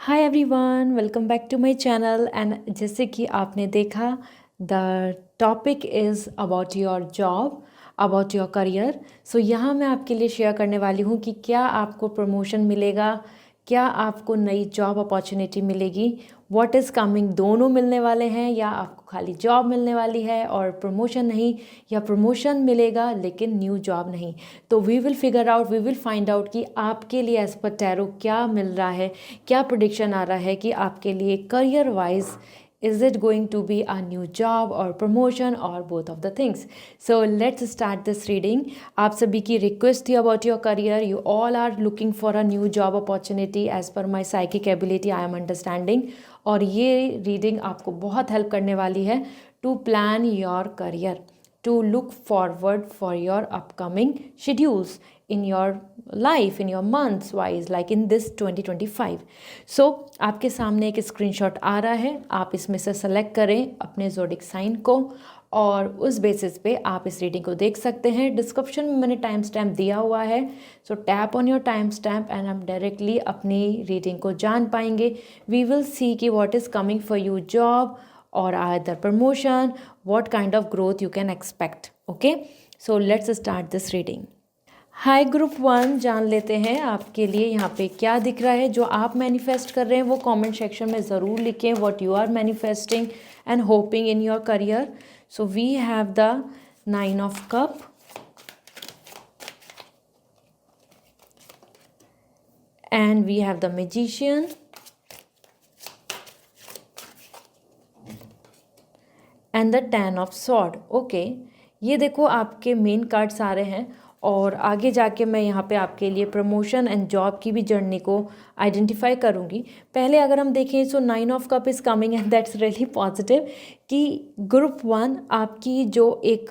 Hi everyone, welcome back to my channel. And जैसे कि आपने देखा, the topic is about your job, about your career. So यहाँ मैं आपके लिए शेयर करने वाली हूँ कि क्या आपको प्रमोशन मिलेगा, क्या आपको नई जॉब अपॉर्चुनिटी मिलेगी, व्हाट इज़ कमिंग, दोनों मिलने वाले हैं या आपको खाली जॉब मिलने वाली है और प्रमोशन नहीं, या प्रमोशन मिलेगा लेकिन न्यू जॉब नहीं। तो वी विल फाइंड आउट कि आपके लिए एज पर टैरो क्या मिल रहा है, क्या प्रोडिक्शन आ रहा है कि आपके लिए career wise is it going to be a new job or promotion or both of the things. So let's start this reading. आप सभी की रिक्वेस्ट थी about your career. You all are looking for a new job opportunity as per my psychic ability I am understanding. और ये reading आपको बहुत help करने वाली है to plan your career, to look forward for your upcoming schedules in your life, in your months wise, like in this 2025. So आपके सामने एक स्क्रीनशॉट आ रहा है, आप इसमें से सेलेक्ट करें अपने ज़ोडिक साइन को और उस बेसिस पे आप इस रीडिंग को देख सकते हैं। डिस्क्रिप्शन में मैंने टाइम स्टैम्प दिया हुआ है, so tap on your time stamp and हम डायरेक्टली अपनी रीडिंग को जान पाएंगे। वी विल सी कि what is coming for you, job or either promotion, what kind of growth you can expect. Okay, so let's start this reading. Hi group 1, जान लेते हैं आपके लिए यहाँ पे क्या दिख रहा है। जो आप मैनिफेस्ट कर रहे हैं वो कमेंट सेक्शन में ज़रूर लिखें, what you are manifesting and hoping in your career. So we have the 9 of Cup and we have the Magician and the 10 of Sword. Okay, ये देखो आपके मेन कार्ड्स आ रहे हैं और आगे जाके मैं यहाँ पे आपके लिए प्रमोशन एंड जॉब की भी जर्नी को आइडेंटिफाई करूँगी। पहले अगर हम देखें सो 9 of Cup is coming and that's really positive कि ग्रुप 1 आपकी जो एक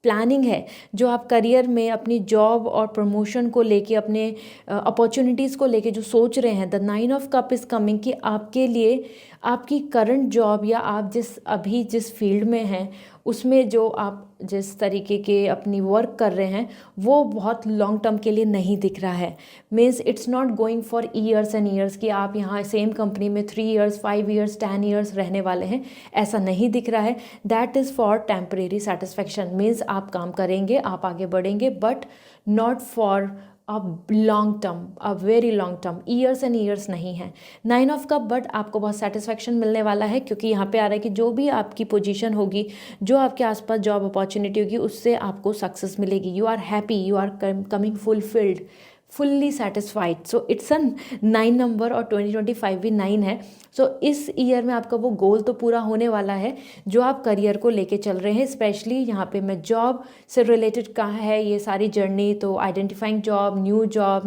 प्लानिंग है, जो आप करियर में अपनी जॉब और प्रमोशन को लेके, अपने अपॉर्चुनिटीज़ को लेके जो सोच रहे हैं, the 9 of Cup is coming कि आपके लिए आपकी करंट जॉब या आप जिस फील्ड में हैं उसमें जो आप जिस तरीके के अपनी वर्क कर रहे हैं वो बहुत लॉन्ग टर्म के लिए नहीं दिख रहा है। Means it's not going for years and years कि आप यहाँ सेम कंपनी में 3 years 5 years 10 years रहने वाले हैं, ऐसा नहीं दिख रहा है। That is for temporary satisfaction. Means आप काम करेंगे, आप आगे बढ़ेंगे, but not for a long term, a very long term, years and years नहीं है 9 of Cup। बट आपको बहुत सेटिस्फैक्शन मिलने वाला है क्योंकि यहाँ पे आ रहा है कि जो भी आपकी पोजीशन होगी, जो आपके आसपास जॉब अपॉर्चुनिटी होगी, उससे आपको सक्सेस मिलेगी। You are happy, you are coming fulfilled, fully satisfied. So it's a 9 number और 2025 भी 9 है। सो इस ईयर में आपका वो गोल तो पूरा होने वाला है जो आप करियर को लेके चल रहे हैं। स्पेशली यहाँ पे मैं जॉब से रिलेटेड कहाँ है ये सारी जर्नी, तो identifying job,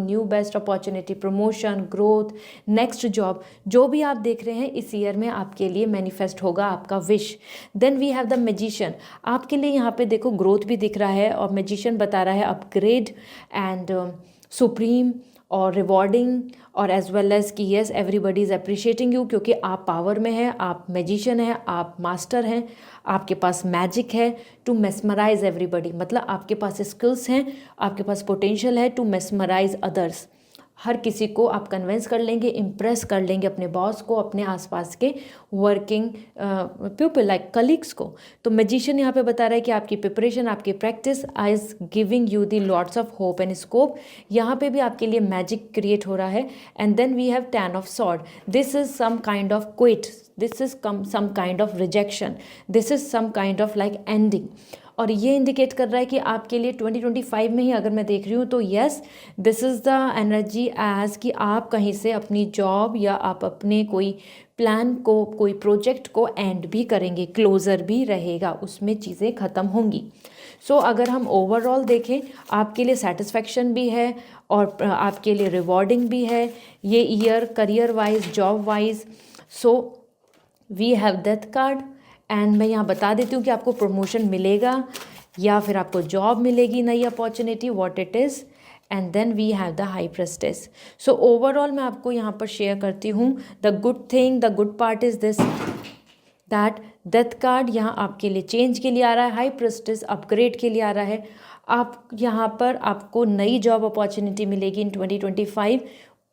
new best opportunity, promotion, growth, next job, जो भी आप देख रहे हैं इस ईयर में आपके लिए मैनिफेस्ट होगा आपका wish. Then we have the magician. आपके लिए यहाँ पे देखो ग्रोथ भी दिख रहा है और मैजिशियन बता रहा है अपग्रेड एंड सुप्रीम और रिवॉर्डिंग, और एज वेल एज कि yes everybody is appreciating you, क्योंकि आप पावर में हैं, आप मैजिशियन हैं, आप मास्टर हैं, आपके पास मैजिक है टू मेस्मराइज एवरीबडी। मतलब आपके पास स्किल्स हैं, आपके पास पोटेंशियल है टू मेस्मराइज अदर्स। हर किसी को आप कन्विंस कर लेंगे, इम्प्रेस कर लेंगे, अपने बॉस को, अपने आसपास के वर्किंग पीपल लाइक कलीग्स को। तो मैजिशियन यहाँ पे बता रहा है कि आपकी प्रिपरेशन, आपकी practice is giving you the lots of hope and scope. यहाँ पे भी आपके लिए मैजिक क्रिएट हो रहा है। And then we have 10 of Sword. This is some kind of quit, this is some kind of rejection, this is some kind of like ending. और ये इंडिकेट कर रहा है कि आपके लिए 2025 में ही अगर मैं देख रही हूँ तो yes, this is the energy as कि आप कहीं से अपनी जॉब या आप अपने कोई प्लान को, कोई प्रोजेक्ट को एंड भी करेंगे, क्लोज़र भी रहेगा, उसमें चीज़ें ख़त्म होंगी। सो अगर हम ओवरऑल देखें आपके लिए सेटिस्फैक्शन भी है और आपके लिए रिवॉर्डिंग भी है ये year, career wise, job wise. So we have death card and मैं यहाँ बता देती हूँ कि आपको प्रमोशन मिलेगा या फिर आपको जॉब मिलेगी, नई opportunity, what it is. And then we have the high priestess. So overall मैं आपको यहाँ पर शेयर करती हूँ the good thing, the good part is this that death card यहाँ आपके लिए चेंज के लिए आ रहा है, हाई प्रेस्टेस अपग्रेड के लिए आ रहा है। आप यहाँ पर आपको नई जॉब अपॉर्चुनिटी मिलेगी इन 2025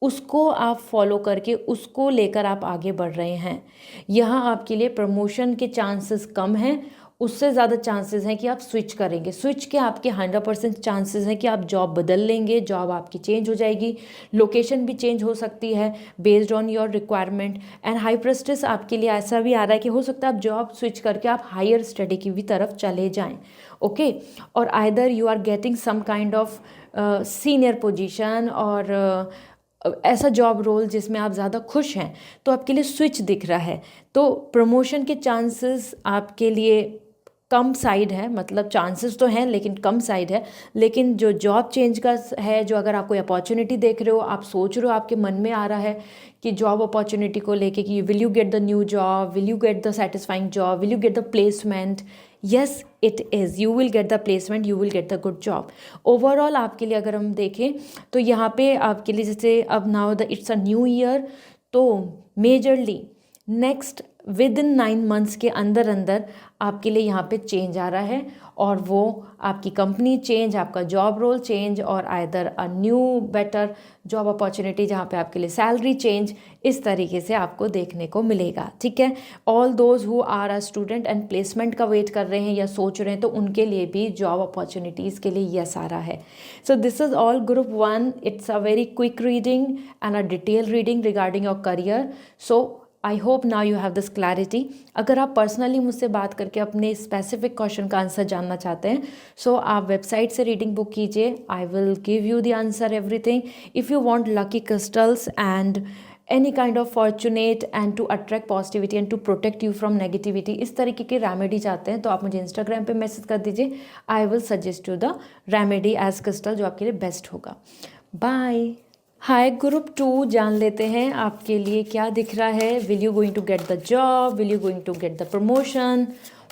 उसको आप फॉलो करके उसको लेकर आप आगे बढ़ रहे हैं। यहाँ आपके लिए प्रमोशन के चांसेस कम हैं, उससे ज़्यादा चांसेस हैं कि आप स्विच करेंगे। स्विच के आपके 100% चांसेस हैं कि आप जॉब बदल लेंगे, जॉब आपकी चेंज हो जाएगी, लोकेशन भी चेंज हो सकती है based on your requirement. And high prestige आपके लिए ऐसा भी आ रहा है कि हो सकता है आप जॉब स्विच करके आप हायर स्टडी की भी तरफ चले जाएं। ओके, और either you are getting some kind of senior position और ऐसा जॉब रोल जिसमें आप ज़्यादा खुश हैं, तो आपके लिए स्विच दिख रहा है। तो प्रमोशन के चांसेस आपके लिए कम साइड है, मतलब चांसेस तो हैं लेकिन कम साइड है। लेकिन जो जॉब चेंज का है, जो अगर आप कोई अपॉर्चुनिटी देख रहे हो, आप सोच रहे हो, आपके मन में आ रहा है कि जॉब अपॉर्चुनिटी को लेके कि will you get the new job, will you get the satisfying job, will you get the placement, yes it is, you will get the placement, you will get the good job. Overall आपके लिए अगर हम देखें तो यहाँ पे आपके लिए जैसे अब now the it's a new year, तो majorly next within 9 months के अंदर अंदर आपके लिए यहाँ पे चेंज आ रहा है, और वो आपकी कंपनी चेंज, आपका जॉब रोल चेंज, और either a new better job opportunity जहाँ पे आपके लिए सैलरी चेंज, इस तरीके से आपको देखने को मिलेगा। ठीक है, all those who are a student and placement का वेट कर रहे हैं या सोच रहे हैं, तो उनके लिए भी जॉब अपॉर्चुनिटीज़ के लिए यस आ रहा है। सो this is all group 1। It's a very quick reading and a detail reading regarding your career. So I hope now you have this clarity. अगर आप पर्सनली मुझसे बात करके अपने स्पेसिफिक क्वेश्चन का आंसर जानना चाहते हैं, सो आप वेबसाइट से रीडिंग बुक कीजिए, I will give you the answer everything. If you want lucky crystals and any kind of fortunate and to attract positivity and to protect you from negativity, इस तरीके के remedy चाहते हैं, तो आप मुझे इंस्टाग्राम पे मैसेज कर दीजिए। I will suggest you the remedy as crystal जो आपके लिए बेस्ट होगा। बाय। हाय ग्रुप 2, जान लेते हैं आपके लिए क्या दिख रहा है। Will you going to get the job, will you going to get the promotion,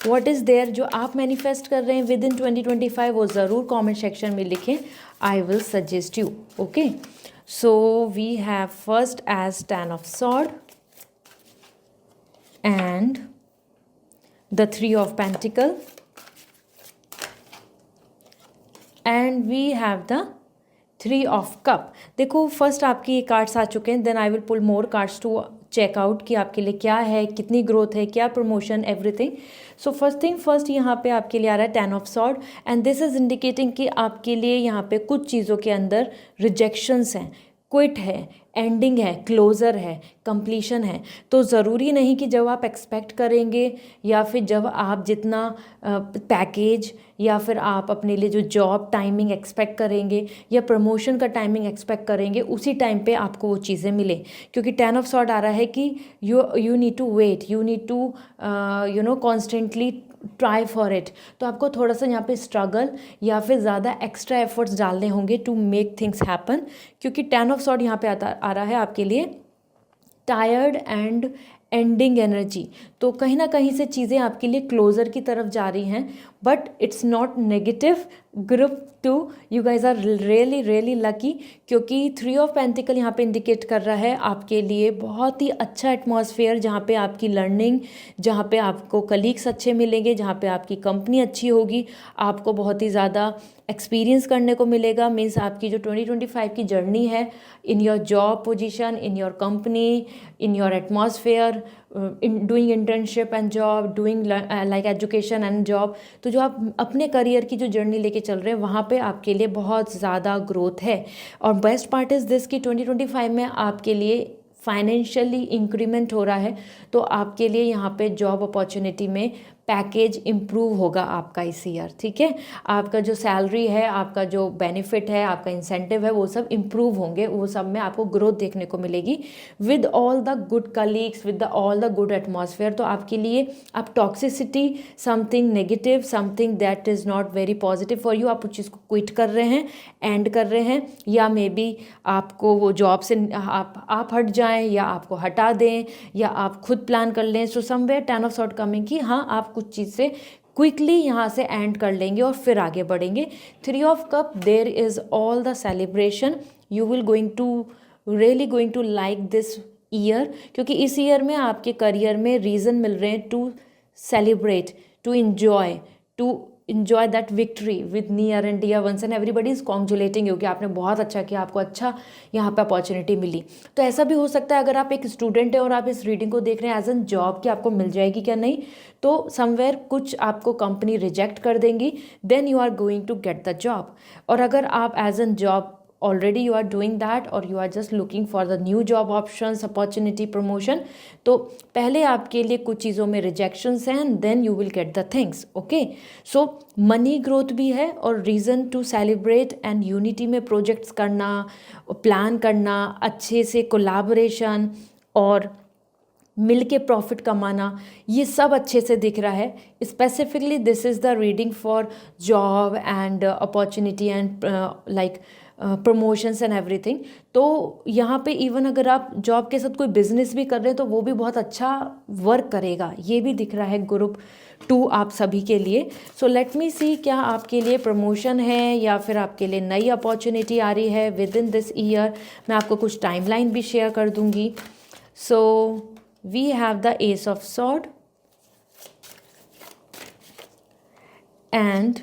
what is there जो आप मैनिफेस्ट कर रहे हैं विद इन 2025, वो ज़रूर कमेंट सेक्शन में लिखें। आई will suggest you. Okay, so we have first as 10 of sword and the 3 of pentacle, and we have the 3 of cup। देखो फर्स्ट आपकी ये कार्ड्स आ चुके हैं, then I will pull more cards to check out कि आपके लिए क्या है, कितनी ग्रोथ है, क्या promotion, everything. So first thing first, यहाँ पे आपके लिए आ रहा है 10 of sword, and this is indicating कि आपके लिए यहाँ पे कुछ चीज़ों के अंदर रिजेक्शंस हैं, क्विट है, एंडिंग है, क्लोज़र है, कंप्लीशन है। तो ज़रूरी नहीं कि जब आप एक्सपेक्ट करेंगे या फिर जब आप जितना पैकेज या फिर आप अपने लिए जो जॉब टाइमिंग एक्सपेक्ट करेंगे या प्रमोशन का टाइमिंग एक्सपेक्ट करेंगे, उसी टाइम पे आपको वो चीज़ें मिले। क्योंकि 10 ऑफ सॉर्ड आ रहा है कि you need to wait, you need to constantly try for it. तो आपको थोड़ा सा यहाँ पे स्ट्रगल या फिर ज़्यादा एक्स्ट्रा एफर्ट्स डालने होंगे टू मेक थिंग्स हैपन। क्योंकि 10 ऑफ सॉर्ड यहाँ पे आ रहा है आपके लिए टायर्ड एंड एंडिंग एनर्जी। तो कहीं ना कहीं से चीज़ें आपके लिए क्लोज़र की तरफ जा रही हैं, but it's not negative. Group 2, you guys are really really lucky, क्योंकि 3 ऑफ पेंटिकल यहाँ पे इंडिकेट कर रहा है आपके लिए बहुत ही अच्छा एटमॉस्फेयर, जहाँ पे आपकी लर्निंग, जहाँ पे आपको कलीग्स अच्छे मिलेंगे, जहाँ पे आपकी कंपनी अच्छी होगी, आपको बहुत ही ज़्यादा एक्सपीरियंस करने को मिलेगा। मीन्स आपकी जो 2025 की जर्नी है in your job position, in your company, in your atmosphere, in doing internship and job, doing like education and job, तो जो आप अपने करियर की जो जर्नी लेके चल रहे हैं वहाँ पे आपके लिए बहुत ज़्यादा ग्रोथ है। और बेस्ट पार्ट इज़ दिस कि 2025 में आपके लिए फाइनेंशियली इंक्रीमेंट हो रहा है, तो आपके लिए यहाँ पे जॉब अपॉर्चुनिटी में पैकेज इम्प्रूव होगा आपका इस ईयर। ठीक है, आपका जो सैलरी है, आपका जो बेनिफिट है, आपका इंसेंटिव है, वो सब इम्प्रूव होंगे, वो सब में आपको ग्रोथ देखने को मिलेगी with all the good colleagues, with all the good atmosphere. तो आपके लिए आप toxicity, something negative, something that is not very positive for you, आप उस चीज़ को क्विट कर रहे हैं, एंड कर रहे हैं, या मे बी आपको वो जॉब से आप हट जाएं या आपको हटा दें या आप खुद प्लान कर लें। So somewhere 10 of sort coming कि हाँ आप कुछ चीज़ से क्विकली यहाँ से एंड कर लेंगे और फिर आगे बढ़ेंगे। 3 of cup, there is all the celebration, you will going to like this year, क्योंकि इस ईयर में आपके करियर में रीज़न मिल रहे हैं to celebrate, to enjoy, to enjoy that victory with near and dear ones and everybody is congratulating you कि आपने बहुत अच्छा किया, आपको अच्छा यहाँ पे अपॉर्चुनिटी मिली। तो ऐसा भी हो सकता है अगर आप एक स्टूडेंट हैं और आप इस रीडिंग को देख रहे हैं एज एन जॉब कि आपको मिल जाएगी क्या नहीं, तो समवेयर कुछ आपको कंपनी रिजेक्ट कर देंगी, then you are going to get the job. और अगर आप as an job already you are doing that or you are just looking for the new job options, opportunity, promotion, तो पहले आपके लिए कुछ चीज़ों में रिजेक्शंस हैं and then you will get the things. Okay, so money growth भी है और reason to celebrate and unity में प्रोजेक्ट्स करना, प्लान करना, अच्छे से कोलैबोरेशन और मिल के प्रॉफिट कमाना, ये सब अच्छे से दिख रहा है। Specifically this is the reading for job and opportunity and like promotions and everything. तो यहाँ पे इवन अगर आप जॉब के साथ कोई बिजनेस भी कर रहे हैं तो वो भी बहुत अच्छा वर्क करेगा, ये भी दिख रहा है ग्रुप 2 आप सभी के लिए। सो लेट मी सी क्या आपके लिए प्रमोशन है या फिर आपके लिए नई अपॉर्चुनिटी आ रही है विद इन दिस ईयर। मैं आपको कुछ टाइमलाइन भी शेयर कर दूँगी। So we have the ace of sword and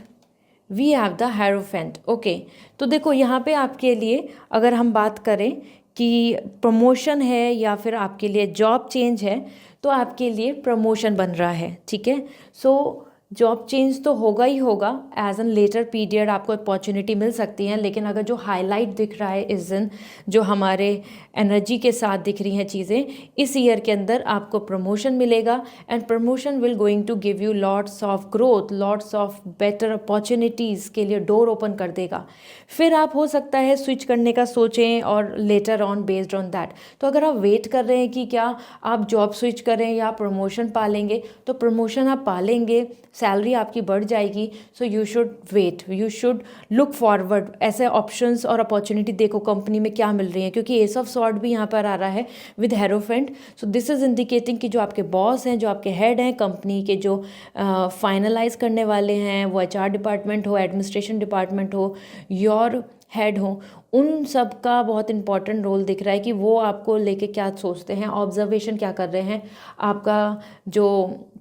we have the hierophant. Okay, तो देखो यहाँ पे आपके लिए अगर हम बात करें कि प्रमोशन है या फिर आपके लिए जॉब चेंज है, तो आपके लिए प्रमोशन बन रहा है, ठीक है। सो जॉब चेंज तो होगा ही होगा, एज एन लेटर पीरियड आपको अपॉर्चुनिटी मिल सकती है, लेकिन अगर जो हाईलाइट दिख रहा है इस दिन, जो हमारे एनर्जी के साथ दिख रही हैं चीज़ें, इस ईयर के अंदर आपको प्रमोशन मिलेगा and promotion will going to give you lots of growth, lots of better opportunities के लिए डोर ओपन कर देगा। फिर आप हो सकता है स्विच करने का सोचें और later on based on that. तो अगर आप वेट कर रहे हैं कि क्या आप जॉब स्विच करें या प्रमोशन पालेंगे, तो प्रमोशन आप पालेंगे, सैलरी आपकी बढ़ जाएगी। So you should wait, you should look forward, ऐसे ऑप्शंस और अपॉर्चुनिटी देखो कंपनी में क्या मिल रही है, क्योंकि एस ऑफ सॉर्ड भी यहाँ पर आ रहा है with hierophant. So this is indicating कि जो आपके बॉस हैं, जो आपके हेड हैं कंपनी के, जो फाइनलाइज करने वाले हैं, वो HR डिपार्टमेंट हो, एडमिनिस्ट्रेशन डिपार्टमेंट हो, योर हेड हो, उन सब का बहुत इंपॉर्टेंट रोल दिख रहा है कि वो आपको लेके क्या सोचते हैं, ऑब्जर्वेशन क्या कर रहे हैं, आपका जो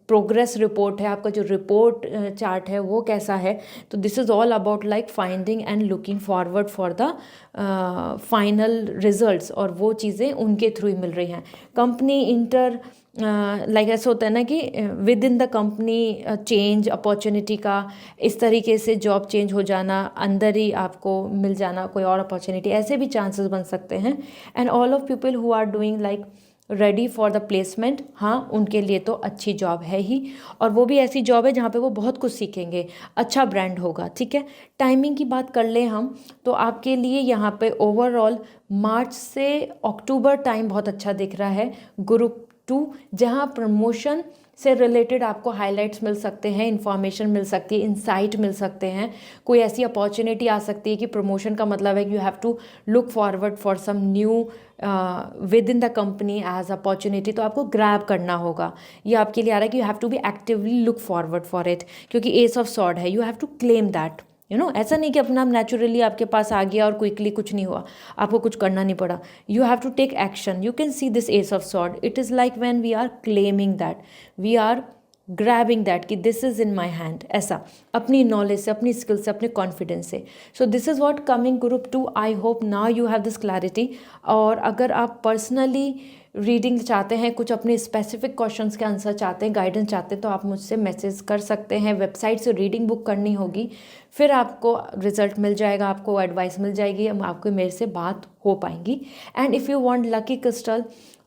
प्रोग्रेस रिपोर्ट है, आपका जो रिपोर्ट चार्ट है वो कैसा है। तो this is all about like finding and looking forward for the final results, और वो चीज़ें उनके थ्रू ही मिल रही हैं। कंपनी इंटर लाइक ऐसा होता है ना कि with in the company change opportunity का, इस तरीके से जॉब चेंज हो जाना, अंदर ही आपको मिल जाना कोई और अपॉर्चुनिटी, ऐसे भी चांसेस बन सकते हैं। And all of people who are doing like ready for the placement, हाँ उनके लिए तो अच्छी जॉब है ही, और वो भी ऐसी जॉब है जहाँ पे वो बहुत कुछ सीखेंगे, अच्छा ब्रांड होगा, ठीक है। टाइमिंग की बात कर लें हम, तो आपके लिए यहाँ पे ओवरऑल मार्च से अक्टूबर टाइम बहुत अच्छा दिख रहा है ग्रुप 2, जहाँ प्रमोशन से रिलेटेड आपको हाइलाइट्स मिल सकते हैं, इन्फॉर्मेशन मिल सकती है, इंसाइट मिल सकते हैं, कोई ऐसी अपॉर्चुनिटी आ सकती है कि प्रमोशन का मतलब है कि you have to look forward for some new within the company as opportunity, तो आपको ग्रैब करना होगा। ये आपके लिए आ रहा है कि you have to be actively look forward for it, क्योंकि एस ऑफ सॉर्ड है, you have to claim that, you know. ऐसा नहीं कि अपना नेचुरली आपके पास आ गया और क्विकली कुछ नहीं हुआ, आपको कुछ करना नहीं पड़ा, you have to take action. You can see this ace of swords, it is like when we are claiming that, we are grabbing that कि this is in my hand, ऐसा अपनी नॉलेज से, अपनी स्किल से, अपने confidence से। सो this is what coming group 2। I hope now you have this clarity. और अगर आप पर्सनली रीडिंग चाहते हैं, कुछ अपने स्पेसिफिक क्वेश्चंस के आंसर चाहते हैं, गाइडेंस चाहते हैं, तो आप मुझसे मैसेज कर सकते हैं। वेबसाइट से रीडिंग बुक करनी होगी, फिर आपको रिजल्ट मिल जाएगा, आपको एडवाइस मिल जाएगी, आपको मेरे से बात हो पाएंगी। And if you want lucky crystal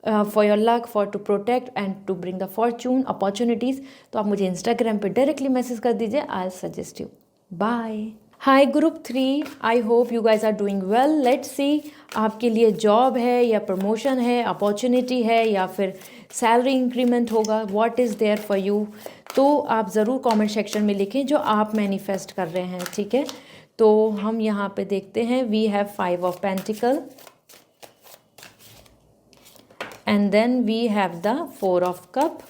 for your luck, for to protect and to bring the fortune opportunities, तो आप मुझे इंस्टाग्राम पे डायरेक्टली मैसेज कर दीजिए। I suggest you. Bye. Hi group 3, I hope you guys are doing well. Let's see आपके लिए job है या प्रमोशन है, अपॉर्चुनिटी है या फिर सैलरी इंक्रीमेंट होगा, what is there for you. तो आप ज़रूर कमेंट सेक्शन में लिखें जो आप मैनिफेस्ट कर रहे हैं, ठीक है। तो हम यहाँ पे देखते हैं, we have 5 of pentacle and then we have the 4 of cup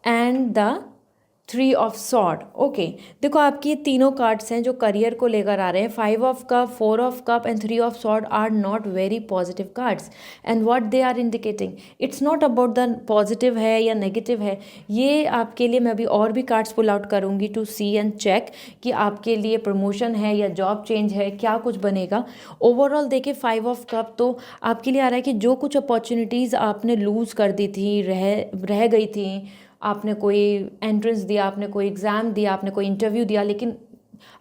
and the three of sword. Okay, देखो आपकी ये तीनों कार्ड्स हैं जो करियर को लेकर आ रहे हैं। 5 of cup, 4 of cup and 3 of sword are not very positive cards. And what they are indicating, it's not about the positive है या नेगेटिव है। ये आपके लिए मैं अभी और भी कार्ड्स पुल आउट करूँगी टू सी एंड चेक कि आपके लिए प्रमोशन है या जॉब चेंज है, क्या कुछ बनेगा। ओवरऑल देखिए 5 ऑफ कप तो आपके लिए आ रहा है कि जो कुछ अपॉर्चुनिटीज़ आपने लूज़ कर दी थी, रह गई थी, आपने कोई एंट्रेंस दिया, आपने कोई एग्ज़ाम दिया, आपने कोई इंटरव्यू दिया, लेकिन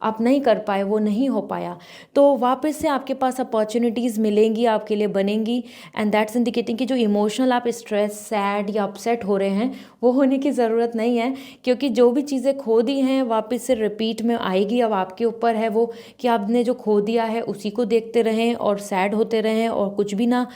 आप नहीं कर पाए, वो नहीं हो पाया, तो वापस से आपके पास अपॉर्चुनिटीज़ मिलेंगी, आपके लिए बनेंगी। एंड दैट्स इंडिकेटिंग कि जो इमोशनल आप स्ट्रेस, सैड या अपसेट हो रहे हैं, वो होने की ज़रूरत नहीं है, क्योंकि जो भी चीज़ें खो दी हैं वापस से रिपीट में आएगी। अब आपके ऊपर है वो कि आपने जो खो दिया है उसी को देखते रहें और सैड होते रहें और कुछ भी ना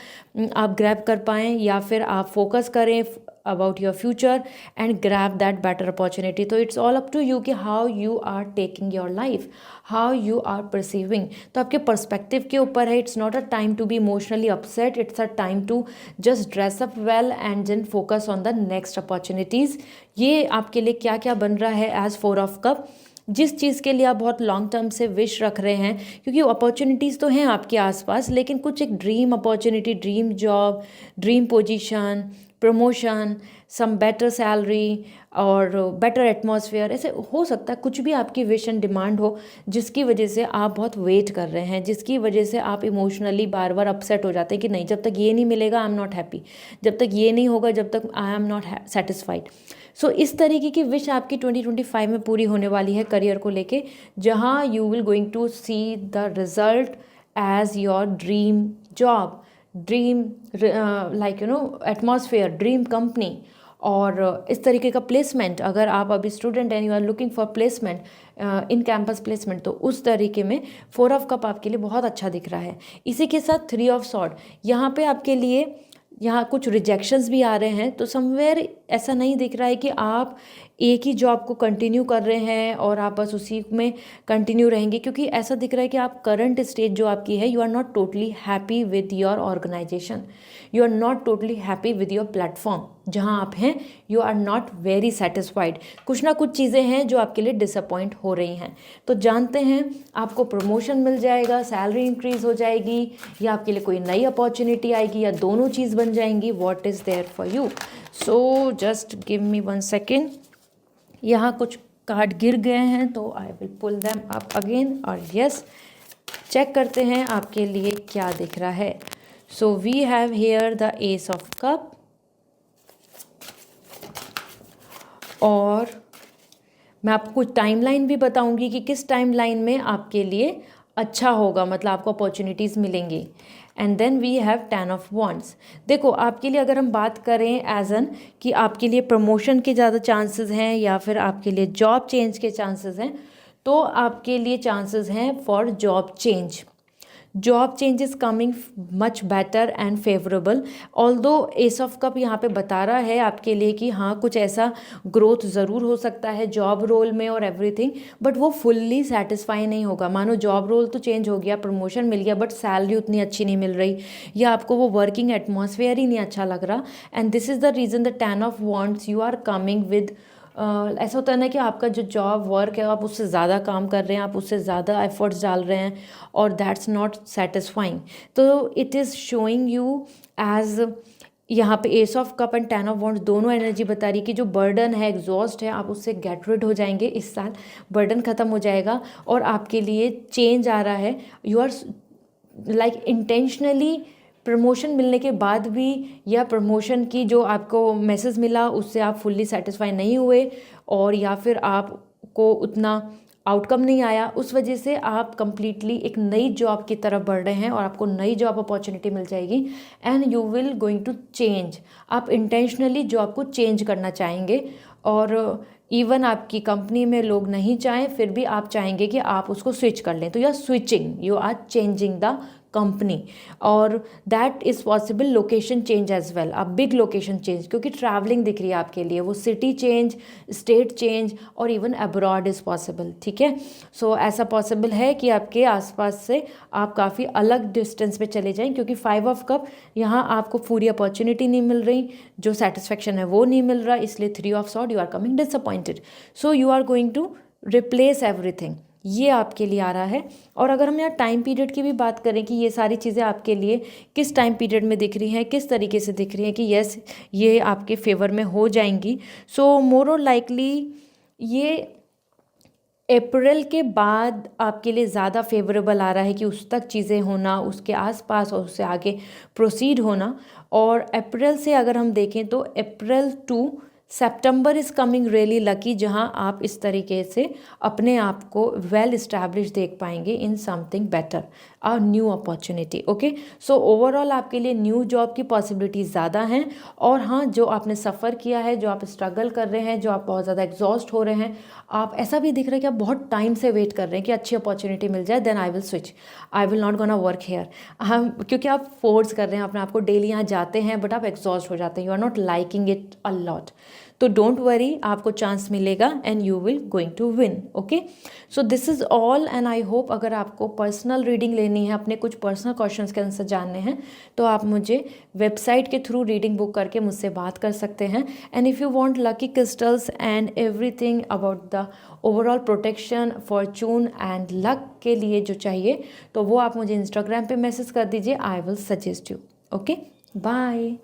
आप ग्रैब कर पाएँ, या फिर आप फोकस करें about your future and grab that better opportunity. So it's all up to you कि how you are taking your life, how you are perceiving. तो आपके perspective के ऊपर है. It's not a time to be emotionally upset, it's a time to just dress up well and then focus on the next opportunities. ये आपके लिए क्या क्या बन रहा है as 4 of cup, जिस चीज़ के लिए आप बहुत लॉन्ग टर्म से विश रख रहे हैं, क्योंकि अपॉर्चुनिटीज़ तो हैं आपके आसपास, लेकिन कुछ एक dream opportunity, dream job, dream position, promotion, some better salary और बेटर एटमॉस्फेयर, ऐसे हो सकता है कुछ भी आपकी विश एंड डिमांड हो जिसकी वजह से आप बहुत वेट कर रहे हैं, जिसकी वजह से आप इमोशनली बार बार अपसेट हो जाते हैं कि नहीं, जब तक ये नहीं मिलेगा आई एम नॉट हैप्पी, जब तक ये नहीं होगा जब तक आई एम नॉट सेटिस्फाइड। सो इस तरीके की विश आपकी 2025 में पूरी होने वाली है करियर को लेके, जहाँ you will going to see the result as your dream job, dream like atmosphere, dream company, और इस तरीके का प्लेसमेंट। अगर आप अभी student and you are looking for placement, in campus placement, तो उस तरीके में 4 ऑफ कप आपके लिए बहुत अच्छा दिख रहा है। इसी के साथ 3 ऑफ सॉर्ड, यहाँ पे आपके लिए यहाँ कुछ रिजेक्शंस भी आ रहे हैं, तो समवेयर ऐसा नहीं दिख रहा है कि आप एक ही जॉब को कंटिन्यू कर रहे हैं और आप बस उसी में कंटिन्यू रहेंगे, क्योंकि ऐसा दिख रहा है कि आप करंट स्टेज जो आपकी है, you are not totally happy with your organisation, you are not totally happy with your platform जहाँ आप हैं, you are not very satisfied. कुछ ना कुछ चीज़ें हैं जो आपके लिए डिसअपॉइंट हो रही हैं। तो जानते हैं आपको प्रमोशन मिल जाएगा, सैलरी इंक्रीज हो जाएगी, या आपके लिए कोई नई अपॉर्चुनिटी आएगी, या दोनों चीज़ बन जाएंगी। What is there for you? So just give me 1 second. यहाँ कुछ कार्ड गिर गए हैं तो I will pull them up again, और यस, चेक करते हैं आपके लिए क्या दिख रहा है। So we have here the ace of cup, और मैं आपको टाइमलाइन भी बताऊंगी कि किस टाइमलाइन में आपके लिए अच्छा होगा, मतलब आपको अपॉर्चुनिटीज़ मिलेंगी। And then we have 10 of wands. देखो आपके लिए अगर हम बात करें एज एन कि आपके लिए प्रमोशन के ज़्यादा चांसेस हैं या फिर आपके लिए जॉब चेंज के चांसेस हैं, तो आपके लिए चांसेस हैं for job change. Job change is coming much better and favourable. Although S of cup यहाँ पे बता रहा है आपके लिए कि हाँ कुछ ऐसा ग्रोथ ज़रूर हो सकता है जॉब रोल में और एवरीथिंग, बट वो फुल्ली सेटिस्फाई नहीं होगा। मानो जॉब रोल तो चेंज हो गया, प्रमोशन मिल गया, बट सैलरी उतनी अच्छी नहीं मिल रही, या आपको वो वर्किंग एटमॉस्फेयर ही नहीं अच्छा लग रहा। And this is the reason the 10 of wands, you are coming with ऐसा होता है ना कि आपका जो जॉब वर्क है आप उससे ज़्यादा काम कर रहे हैं, आप उससे ज़्यादा एफर्ट्स डाल रहे हैं, और दैट्स नॉट सेटिस्फाइंग। तो it is showing you as यहाँ पे ace of cup and 10 of wands दोनों एनर्जी बता रही है कि जो बर्डन है, एग्जॉस्ट है, आप उससे गेट रिड हो जाएंगे। इस साल बर्डन ख़त्म हो जाएगा और आपके लिए चेंज आ रहा है। You are like intentionally promotion मिलने के बाद भी, या प्रमोशन की जो आपको मैसेज मिला उससे आप फुल्ली सेटिस्फाई नहीं हुए, और या फिर आपको उतना आउटकम नहीं आया, उस वजह से आप कंप्लीटली एक नई जॉब की तरफ बढ़ रहे हैं और आपको नई जॉब अपॉर्चुनिटी मिल जाएगी। And you will going to change, आप इंटेंशनली जॉब को चेंज करना चाहेंगे, और इवन आपकी कंपनी में लोग नहीं चाहें फिर भी आप चाहेंगे कि आप उसको स्विच कर लें। तो you are switching, you are changing the company, और that is possible location change as well, a big location change, क्योंकि ट्रैवलिंग दिख रही है आपके लिए, वो सिटी चेंज, स्टेट चेंज और इवन अब्रॉड इज़ पॉसिबल, ठीक है। सो ऐसा पॉसिबल है कि आपके आसपास से आप काफ़ी अलग डिस्टेंस पे चले जाएं, क्योंकि 5 ऑफ कप यहाँ आपको पूरी अपॉर्चुनिटी नहीं मिल रही, जो सेटिस्फेक्शन है वो नहीं मिल रहा, इसलिए 3 of sword you are coming disappointed, so you are going to replace everything, ये आपके लिए आ रहा है। और अगर हम यहाँ टाइम पीरियड की भी बात करें कि ये सारी चीज़ें आपके लिए किस टाइम पीरियड में दिख रही हैं, किस तरीके से दिख रही हैं कि यस ये आपके फेवर में हो जाएंगी, सो मोर और लाइकली ये अप्रैल के बाद आपके लिए ज़्यादा फेवरेबल आ रहा है कि उस तक चीज़ें होना, उसके आसपास और उससे आगे प्रोसीड होना। और अप्रैल से अगर हम देखें तो April to September is coming really lucky, जहां आप इस तरीके से अपने आप को वेल इस्टेब्लिश देख पाएंगे in something better, a new opportunity. Okay, so overall आपके लिए न्यू जॉब की पॉसिबिलिटीज़ ज़्यादा हैं। और हाँ, जो आपने सफ़र किया है, जो आप स्ट्रगल कर रहे हैं, जो आप बहुत ज़्यादा एग्जॉस्ट हो रहे हैं, आप ऐसा भी दिख रहा है कि आप बहुत टाइम से वेट कर रहे हैं कि अच्छी अपॉर्चुनिटी मिल जाए, then I will switch, I will not gonna work here. हम क्योंकि आप फोर्स कर रहे हैं अपने आप को, डेली यहाँ जाते हैं बट आप एग्जॉस्ट हो जाते हैं, you are not liking it a lot. तो डोंट वरी, आपको चांस मिलेगा and you will going to win. Okay, so this is all and I hope अगर आपको पर्सनल रीडिंग लेनी है, अपने कुछ पर्सनल क्वेश्चंस के आंसर जानने हैं, तो आप मुझे वेबसाइट के थ्रू रीडिंग बुक करके मुझसे बात कर सकते हैं। And if you want lucky crystals and everything about the overall protection, Fortune and luck के लिए जो चाहिए, तो वो आप मुझे इंस्टाग्राम पे मैसेज कर दीजिए, I will suggest you. Okay, bye.